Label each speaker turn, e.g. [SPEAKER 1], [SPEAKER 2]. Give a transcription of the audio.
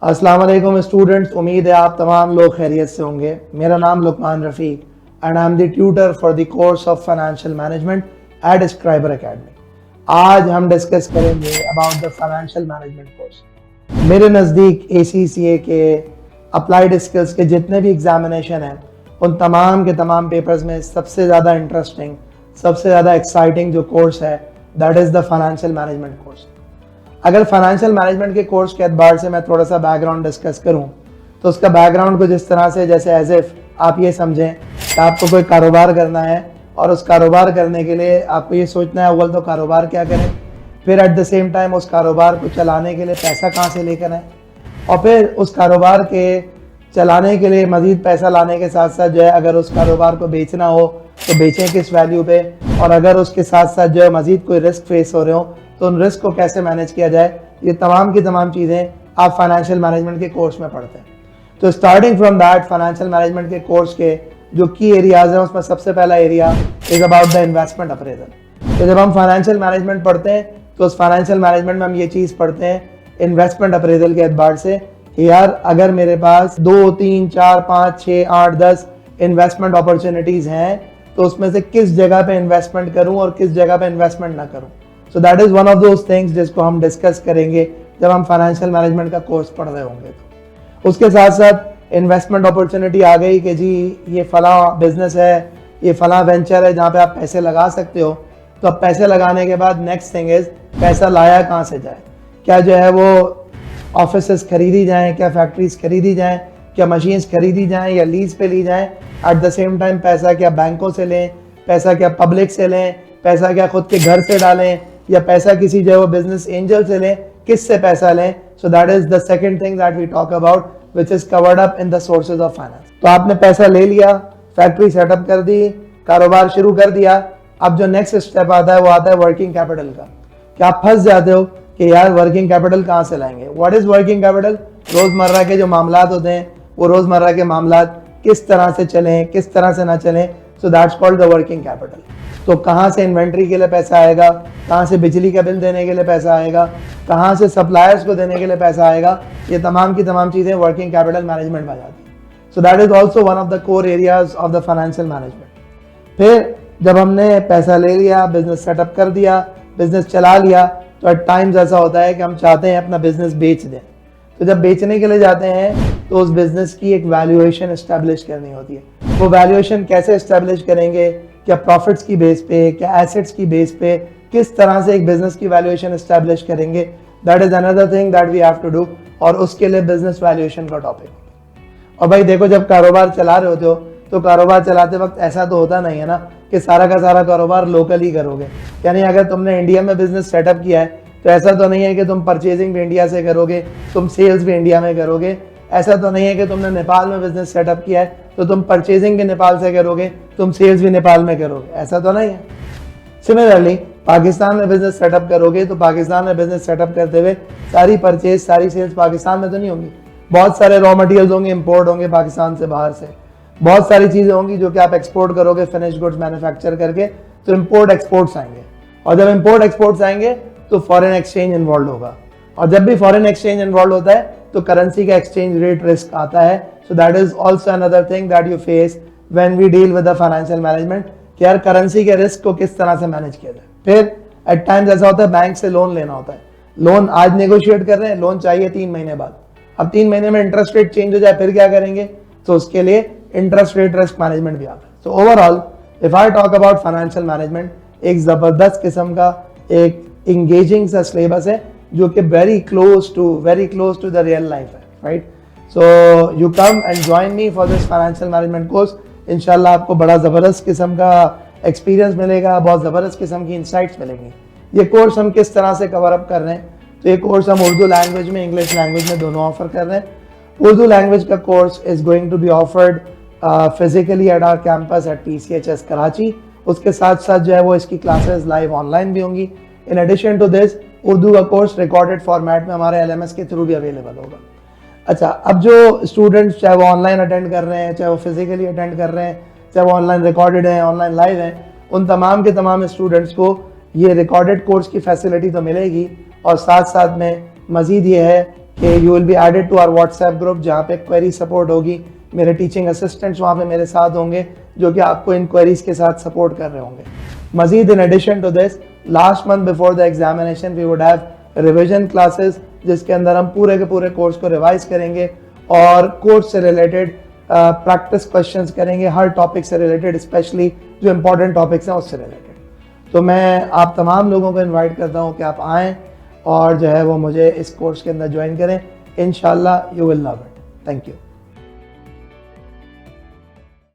[SPEAKER 1] अस्सलाम वालेकुम स्टूडेंट्स, उम्मीद है आप तमाम लोग खैरियत से होंगे। मेरा नाम Lukman Rafiq and I am the tutor for the course of financial management at Scriber Academy. आज हम डिस्कस करेंगे about the financial management course. मेरे नज़दीक ACCA के अप्लाइड स्किल्स के जितने भी एग्जामिनेशन हैं उन तमाम के तमाम पेपर्स में सबसे ज़्यादा इंटरेस्टिंग, सबसे ज़्यादा एक्साइटिंग जो कोर्स है that is the financial management course. अगर फाइनेंशियल मैनेजमेंट के कोर्स के एतबार से मैं थोड़ा सा बैकग्राउंड डिस्कस करूं तो उसका बैकग्राउंड कुछ इस तरह से, जैसे एज इफ आप ये समझें कि आपको कोई कारोबार करना है और उस कारोबार करने के लिए आपको ये सोचना है अव्वल तो कारोबार क्या करें, फिर एट द सेम टाइम उस कारोबार को चलाने के लिए पैसा कहाँ से लेकर आए, और फिर उस कारोबार के चलाने के लिए मज़ीद पैसा लाने के साथ साथ जो है अगर उस कारोबार को बेचना हो तो बेचें किस वैल्यू पे, और अगर उसके साथ साथ जो है मज़ीद कोई रिस्क फेस हो रहे हो तो उन रिस्क को कैसे मैनेज किया जाए। ये तमाम की तमाम चीज़ें आप फाइनेंशियल मैनेजमेंट के कोर्स में पढ़ते हैं। तो starting from that financial management के कोर्स के जो की एरियाज हैं उसमें सबसे पहला area is about the investment appraisal. तो जब हम फाइनेंशियल मैनेजमेंट पढ़ते हैं तो उस फाइनेंशियल मैनेजमेंट में हम ये चीज़ पढ़ते हैं इन्वेस्टमेंट अप्रेजल के एतबार से, यार अगर मेरे पास 2, 3, 4, 5, 6, 8, 10 इन्वेस्टमेंट अपॉर्चुनिटीज़ हैं तो उसमें से किस जगह पे इन्वेस्टमेंट करूं और किस जगह पे इन्वेस्टमेंट ना करूं। So that is one of those things जिसको हम डिस्कस करेंगे जब हम फाइनेंशियल मैनेजमेंट का कोर्स पढ़ रहे होंगे। तो उसके साथ साथ इन्वेस्टमेंट अपॉर्चुनिटी आ गई कि जी ये फला बिजनेस है, ये फला वेंचर है जहाँ पे आप पैसे लगा सकते हो। तो अब पैसे लगाने के बाद नेक्स्ट थिंग इज़ पैसा लाया कहाँ से जाए, क्या जो है वो ऑफिसेस खरीदी जाएं, क्या फैक्ट्रीज खरीदी जाएं, क्या मशीन्स खरीदी जाएं या लीज पे ली जाएं। एट द सेम टाइम पैसा क्या बैंकों से लें, पैसा क्या पब्लिक से लें, पैसा क्या खुद के घर से डालें, या पैसा किसी जो है वो बिजनेस एंजल से लें, किससे पैसा लें। So that is the second thing that we talk about which is covered up in the sources of finance. तो आपने पैसा ले लिया, फैक्ट्री सेटअप कर दी, कारोबार शुरू कर दिया। अब जो नेक्स्ट स्टेप आता है वो आता है वर्किंग कैपिटल का। क्या आप फंस जाते हो कि यार वर्किंग कैपिटल कहाँ से लाएंगे। What is working capital? रोजमर्रा के जो मामलात होते हैं वो रोजमर्रा के मामलात किस तरह से चलें, किस तरह से ना चलें। So that's called the working capital. तो कहाँ से इन्वेंट्री के लिए पैसा आएगा, कहाँ से बिजली का बिल देने के लिए पैसा आएगा, कहाँ से सप्लायर्स को देने के लिए पैसा आएगा, ये तमाम की तमाम चीज़ें वर्किंग कैपिटल मैनेजमेंट में आ जाती हैं। सो that is also one of the core areas of the financial management. फिर जब हमने पैसा ले लिया, बिजनेस सेटअप कर दिया, बिजनेस चला लिया, तो एट टाइम्स ऐसा होता है कि हम चाहते हैं अपना बिजनेस बेच दें। तो जब बेचने के लिए जाते हैं तो उस बिजनेस की एक वैल्यूएशन एस्टेब्लिश करनी होती है। वो वैल्यूएशन कैसे एस्टेब्लिश करेंगे, क्या प्रॉफिट्स की बेस पे, क्या एसेट्स की बेस पे, किस तरह से एक बिजनेस की वैल्यूएशन एस्टेब्लिश करेंगे, that is another thing that we have to do. और उसके लिए बिजनेस वैल्यूएशन का टॉपिक। और भाई देखो, जब कारोबार चला रहे होते हो तो कारोबार चलाते वक्त ऐसा तो होता नहीं है ना कि सारा का सारा कारोबार लोकल ही करोगे। यानी अगर तुमने इंडिया में बिजनेस सेटअप किया है तो ऐसा तो नहीं है कि तुम परचेजिंग भी इंडिया से करोगे, तुम सेल्स भी इंडिया में करोगे। ऐसा तो नहीं है कि तुमने नेपाल में बिजनेस सेटअप किया है तो तुम परचेजिंग भी नेपाल से करोगे, तुम सेल्स भी नेपाल में करोगे, ऐसा तो नहीं है। सिमिलरली पाकिस्तान में बिजनेस सेटअप करोगे तो पाकिस्तान में बिजनेस सेटअप करते हुए सारी परचेज, सारी सेल्स पाकिस्तान में तो नहीं होंगी। बहुत सारे रॉ मटेरियल्स होंगे, इंपोर्ट होंगे पाकिस्तान से, बाहर से बहुत सारी चीज़ें होंगी जो कि आप एक्सपोर्ट करोगे फिनिश गुड्स मैन्युफैक्चर करके। तो इंपोर्ट एक्सपोर्ट्स आएंगे, और जब इंपोर्ट एक्सपोर्ट्स आएंगे तो फॉरेन एक्सचेंज इन्वॉल्व होगा, और जब भी फॉरेन एक्सचेंज इन्वॉल्व होता है तो करेंसी का एक्सचेंज रेट रिस्क आता है। So that is also another thing that you face when we deal with the financial management कि यार करेंसी के रिस्क को किस तरह से मैनेज किया जाए। फिर एट टाइम्स ऐसा होता है बैंक से लोन लेना होता है। लोन आज नेगोशिएट कर रहे हैं, लोन चाहिए 3 महीने बाद। अब 3 महीने में इंटरेस्ट रेट चेंज हो जाए फिर क्या करेंगे? तो उसके लिए इंटरेस्ट रेट रिस्क मैनेजमेंट भी आता है। So overall if I talk about financial management, एक जबरदस्त किस्म का एक इंगेजिंग सा सिलेबस है जो कि very close to the real life है, right. So you come and join me for this financial management course. इंशाल्लाह आपको बड़ा ज़बरदस्त किस्म का एक्सपीरियंस मिलेगा, बहुत ज़बरदस्त किस्म की इंसाइट्स मिलेंगी। ये कोर्स हम किस तरह से कवर अप कर रहे हैं, तो ये कोर्स हम उर्दू लैंग्वेज में, इंग्लिश लैंग्वेज में दोनों ऑफर कर रहे हैं। उर्दू लैंग्वेज का course is going to be offered physically at our campus at PCHS Karachi. उसके साथ साथ जो है वो इसकी क्लासेस लाइव ऑनलाइन भी होंगी। In addition to this Urdu का कोर्स रिकॉर्डेड फॉर्मेट में हमारे LMS के थ्रू भी अवेलेबल होगा। अच्छा, अब जो स्टूडेंट्स चाहे वो ऑनलाइन अटेंड कर रहे हैं, चाहे वो फिजिकली अटेंड कर रहे हैं, चाहे वो ऑनलाइन रिकॉर्डेड हैं, ऑनलाइन लाइव हैं, उन तमाम के तमाम स्टूडेंट्स को ये रिकॉर्डेड कोर्स की फैसिलिटी तो मिलेगी, और साथ साथ में मज़ीद ये है कि you will be added to our WhatsApp group जहाँ पे क्वेरी सपोर्ट होगी। मेरे टीचिंग असिस्टेंट्स वहाँ पे मेरे साथ होंगे जो कि आपको इन क्वेरीज के साथ सपोर्ट कर रहे होंगे। Majid in addition to this, last month before the examination we would have revision classes जिसके अंदर हम पूरे के पूरे कोर्स को रिवाइज करेंगे और कोर्स से रिलेटेड प्रैक्टिस क्वेश्चंस करेंगे, हर टॉपिक से रिलेटेड, स्पेशली जो इंपॉर्टेंट टॉपिक्स हैं उससे रिलेटेड। तो मैं आप तमाम लोगों को इनवाइट करता हूँ कि आप आएँ और जो है वो मुझे इस कोर्स के अंदर ज्वाइन करें। इंशाल्लाह you will love it. Thank you.